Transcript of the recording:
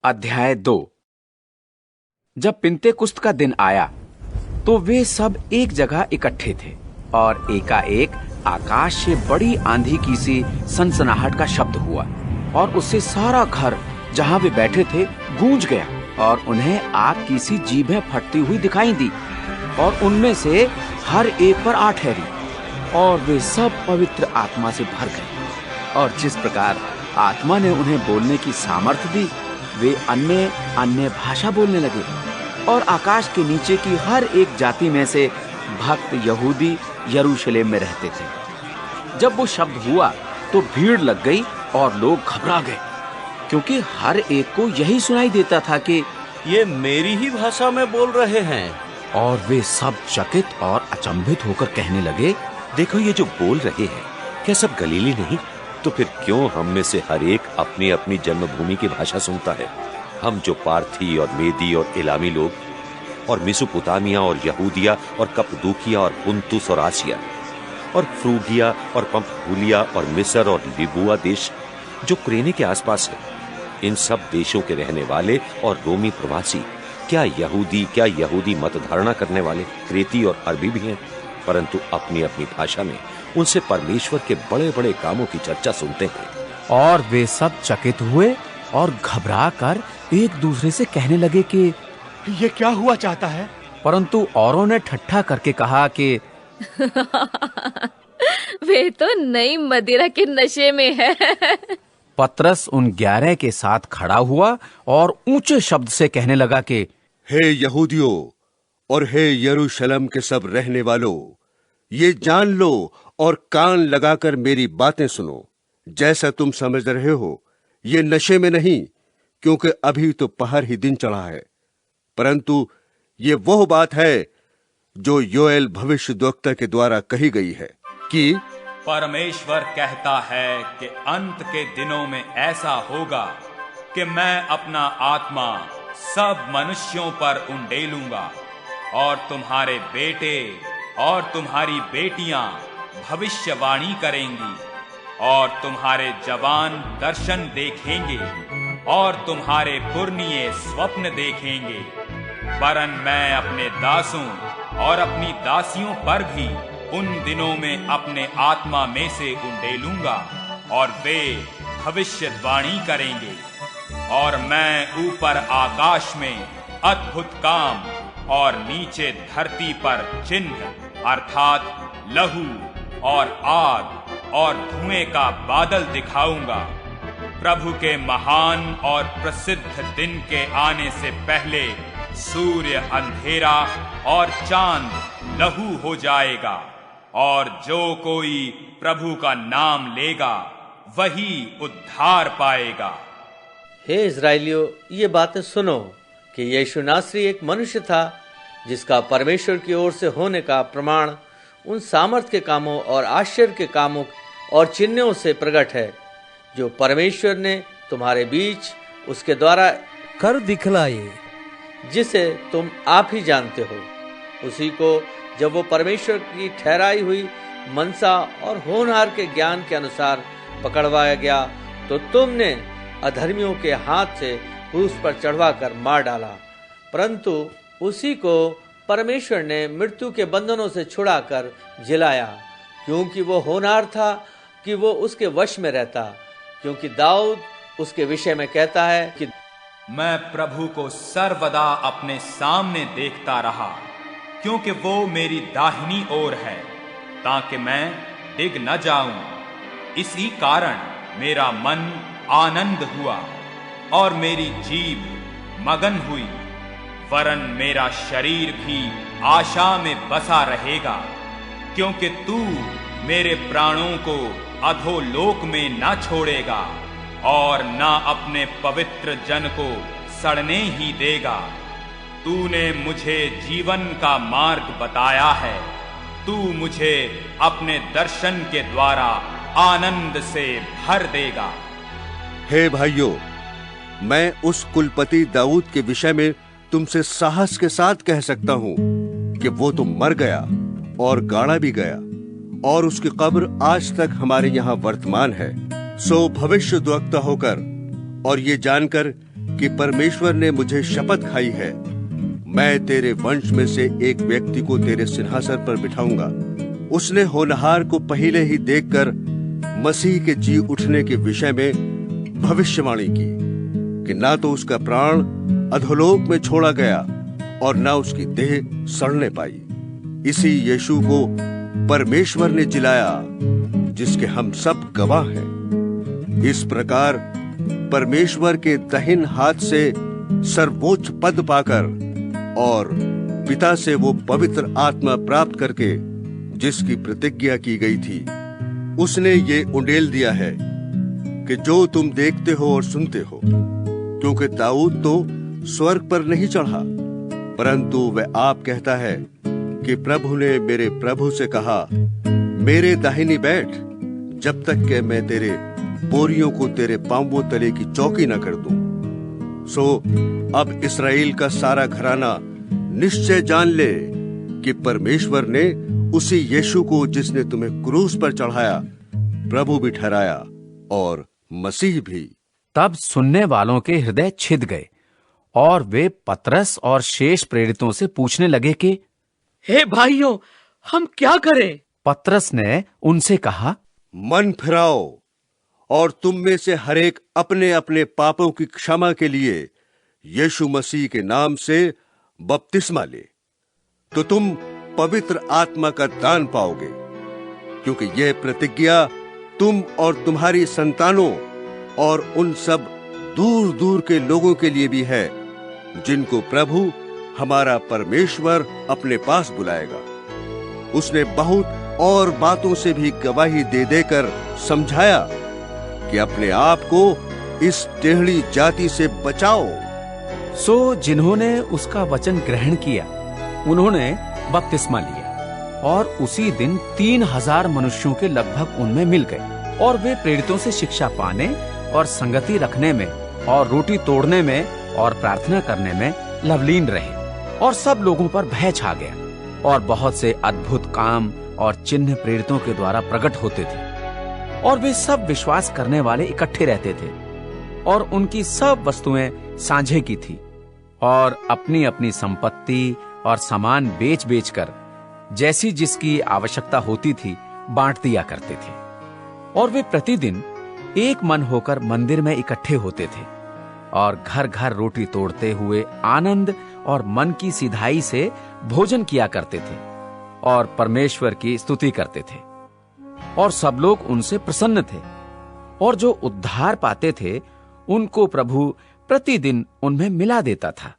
अध्याय 2। जब पिन्तेकुस्त का दिन आया तो वे सब एक जगह इकट्ठे थे और एकाएक आकाश से बड़ी आंधी की सी सनसनाहट का शब्द हुआ और उससे सारा घर जहां वे बैठे थे गूंज गया और उन्हें आग की सी जीभें फटती हुई दिखाई दी और उनमें से हर एक पर आ ठहरी और वे सब पवित्र आत्मा से भर गए और जिस प्रकार आत्मा ने उन्हें बोलने की सामर्थ्य दी वे अन्य अन्य भाषा बोलने लगे और आकाश के नीचे की हर एक जाति में से भक्त यहूदी यरूशलेम में रहते थे। जब वो शब्द हुआ तो भीड़ लग गई और लोग घबरा गए क्योंकि हर एक को यही सुनाई देता था कि ये मेरी ही भाषा में बोल रहे हैं। और वे सब चकित और अचंभित होकर कहने लगे, देखो ये जो बोल रहे हैं क्या सब गलीली नहीं? तो फिर क्यों हम में से हर एक अपनी अपनी जन्मभूमि की भाषा सुनता है? हम जो पार्थी और मेदी और इलामी लोग और मेसोपोटामिया और यहूदिया और कप्पदूकिया और पुंतुस और आसिया और फ्रूगिया और पंफूलिया और मिस्र और लिबुआ देश जो कुरेने के आसपास है, इन सब देशों के रहने वाले और रोमी प्रवासी, क्या यहूदी मत धारणा करने वाले क्रेती और अरबी भी हैं, परंतु अपनी अपनी भाषा में उनसे परमेश्वर के बड़े बड़े कामों की चर्चा सुनते हैं। और वे सब चकित हुए और घबरा कर एक दूसरे से कहने लगे कि ये क्या हुआ चाहता है? परंतु औरों ने ठट्ठा करके कहा कि वे तो नई मदिरा के नशे में है। पतरस उन 11 के साथ खड़ा हुआ और ऊंचे शब्द से कहने लगा कि हे यहूदियों और हे यरूशलेम के सब रहने वालों, ये जान लो और कान लगाकर मेरी बातें सुनो। जैसा तुम समझ रहे हो ये नशे में नहीं, क्योंकि अभी तो पहर ही दिन चढ़ा है, परंतु ये वह बात है जो योएल भविष्यद्वक्ता के द्वारा कही गई है कि परमेश्वर कहता है कि अंत के दिनों में ऐसा होगा कि मैं अपना आत्मा सब मनुष्यों पर उंडेलूंगा और तुम्हारे बेटे और तुम्हारी बेटियां भविष्यवाणी करेंगी और तुम्हारे जवान दर्शन देखेंगे और तुम्हारे पुरनिये स्वप्न देखेंगे। वरन मैं अपने दासों और अपनी दासियों पर भी उन दिनों में अपने आत्मा में से उंडेलूंगा और वे भविष्यवाणी करेंगे। और मैं ऊपर आकाश में अद्भुत काम और नीचे धरती पर चिन्ह अर्थात लहू और आग और धुएं का बादल दिखाऊंगा। प्रभु के महान और प्रसिद्ध दिन के आने से पहले सूर्य अंधेरा और चांद लहू हो जाएगा और जो कोई प्रभु का नाम लेगा वही उद्धार पाएगा। हे इस्राएलियों, ये बातें सुनो कि यीशु नासरी एक मनुष्य था जिसका परमेश्वर की ओर से होने का प्रमाण उन सामर्थ के कामों और आश्चर्य के कामों और चिन्हों से प्रकट है जो परमेश्वर ने तुम्हारे बीच उसके द्वारा कर दिखलाए, जिसे तुम आप ही जानते हो। उसी को जब वो परमेश्वर की ठहराई हुई मनसा और होनहार के ज्ञान के अनुसार पकड़वाया गया तो तुमने अधर्मियों के हाथ से क्रूस पर चढ़वाकर मार डाला, परंतु उसी को परमेश्वर ने मृत्यु के बंधनों से छुड़ाकर जिलाया, क्योंकि वो होनहार था कि वो उसके वश में रहता। क्योंकि दाऊद उसके विषय में कहता है कि मैं प्रभु को सर्वदा अपने सामने देखता रहा, क्योंकि वो मेरी दाहिनी ओर है, ताकि मैं डिग न जाऊं। इसी कारण मेरा मन आनंद हुआ और मेरी जीभ मगन हुई। वरन मेरा शरीर भी आशा में बसा रहेगा, क्योंकि तू मेरे प्राणों को अधोलोक में न छोड़ेगा और न अपने पवित्र जन को सड़ने ही देगा। तूने मुझे जीवन का मार्ग बताया है, तू मुझे अपने दर्शन के द्वारा आनंद से भर देगा। हे भाइयों, मैं उस कुलपति दाऊद के विषय में तुमसे साहस के साथ कह सकता हूं कि वो तो मर गया और गाड़ा भी गया और उसकी कब्र आज तक हमारे यहाँ वर्तमान है। सो भविष्यद्वक्ता होकर और ये जानकर कि परमेश्वर ने मुझे शपथ खाई है, मैं तेरे वंश में से एक व्यक्ति को तेरे सिंहासन पर बिठाऊंगा। उसने होनहार को पहले ही देखकर मसीह के जी उठने के विषय में भविष्यवाणी की कि ना तो उसका प्राण अधोलोक में छोड़ा गया और ना उसकी देह सड़ने पाई। इसी यीशु को परमेश्वर ने जिलाया, जिसके हम सब गवाह हैं। इस प्रकार परमेश्वर के दाहिने हाथ से सर्वोच्च पद पाकर और पिता से वो पवित्र आत्मा प्राप्त करके जिसकी प्रतिज्ञा की गई थी, उसने ये उंडेल दिया है कि जो तुम देखते हो और सुनते हो। क्योंकि दाऊद तो स्वर्ग पर नहीं चढ़ा, परंतु वह आप कहता है कि प्रभु ने मेरे प्रभु से कहा, मेरे दाहिनी बैठ, जब तक कि मैं तेरे बोरियों को तेरे पांवों तले की चौकी न कर दूं। सो अब इस्राएल का सारा घराना निश्चय जान ले कि परमेश्वर ने उसी यीशु को, जिसने तुम्हें क्रूस पर चढ़ाया, प्रभु भी ठहराया और मसीह भी। तब सुनने वालों के हृदय छिद गए और वे पतरस और शेष प्रेरितों से पूछने लगे कि हे भाइयों, हम क्या करें? पतरस ने उनसे कहा, मन फिराओ और तुम में से हर एक अपने अपने पापों की क्षमा के लिए यीशु मसीह के नाम से बपतिस्मा ले, तो तुम पवित्र आत्मा का दान पाओगे। क्योंकि यह प्रतिज्ञा तुम और तुम्हारी संतानों और उन सब दूर दूर के लोगों के लिए भी है, जिनको प्रभु हमारा परमेश्वर अपने पास बुलाएगा। उसने बहुत और बातों से भी गवाही दे देकर समझाया कि अपने आप को इस टेढ़ी जाति से बचाओ। सो जिन्होंने उसका वचन ग्रहण किया, उन्होंने बपतिस्मा लिया और उसी दिन 3000 मनुष्यों के लगभग उनमें मिल गए। और वे प्रेरितों से शिक्षा पाने और संगति रखने में और रोटी तोड़ने में और प्रार्थना करने में लवलीन रहे। और सब लोगों पर भय छा गया और बहुत से अद्भुत काम और चिन्ह प्रेरितों के द्वारा प्रकट होते थे। और वे सब विश्वास करने वाले इकट्ठे रहते थे और उनकी सब वस्तुएं साझे की थी और अपनी अपनी संपत्ति और सामान बेच बेच कर जैसी जिसकी आवश्यकता होती थी बांट दिया करते थे। और वे प्रतिदिन एक मन होकर मंदिर में इकट्ठे होते थे और घर घर रोटी तोड़ते हुए आनंद और मन की सिधाई से भोजन किया करते थे और परमेश्वर की स्तुति करते थे। और सब लोग उनसे प्रसन्न थे और जो उद्धार पाते थे उनको प्रभु प्रतिदिन उनमें मिला देता था।